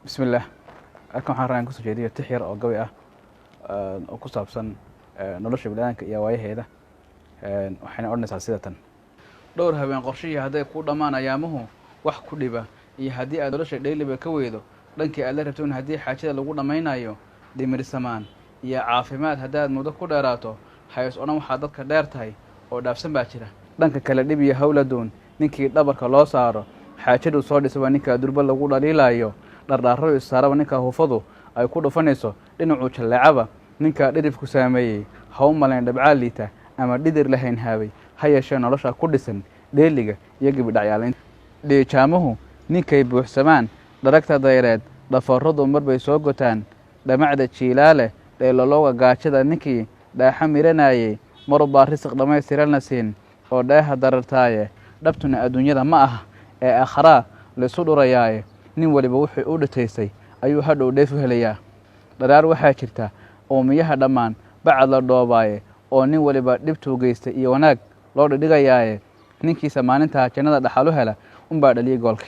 بسم الله halkan waxaan rabaa in ku soo jeediyo tix yar oo gabi ah oo ku saabsan nolosha bini'aadamka iyo waayaheeda waxayna odhanaysaa sida tan dhowr habeen qorshihi hadday ku dhamaan ayaamuhu wax ku dhiba iyo haddii aad nolosha dhayliba ka weydo dhankii aad la rabtoon haddii xaajada lagu dhammaynayo dhimirsamaan iyo caafimaad haddaad muddo ku dheeraato hays odhan waxaa dadka dheer tahay oo dhaafsan baa jira dhanka kale dhib iyo hawladuun ninkii dhabarka loo saaro xaajadu soo dhisaba ninkaa durba lagu dhaliilaayo dhardhaarro isaaraba ninkaa hufadu ay ku dhufanayso dhinacuu jalleecaba ninkaa dhirifku saameeyey ha u malayn dhabcaa liita ama dhidir lahayn haabay ha yeeshee nolosha ku dhisan dheeliga iyo gabidhacyaalaynta dhiijaamuhu ninkay buuxsamaan dharagta dayreed dhafoorradu marbay soo gotaan dhamacda jiilaale dheelolowga gaajada ninkii dhaaxa miranayey marubaa risiq dhammaystirana siin oo dheeha darartaaye dhabtuna adduunyada ma aha ee aakharaa laysu dhurayaaye nin waliba wuxuu u dhitaysay ayuu hadhow dheef u helayaa dharaar waxaa jirta uumiyaha dhammaan bacad la dhoobaaye oo nin waliba dhibtuu geystay iyo wanaag loo dhidhigayaaye ninkiisa maalintaa jannada dhaxalu hela unbaa dhaliyey goolka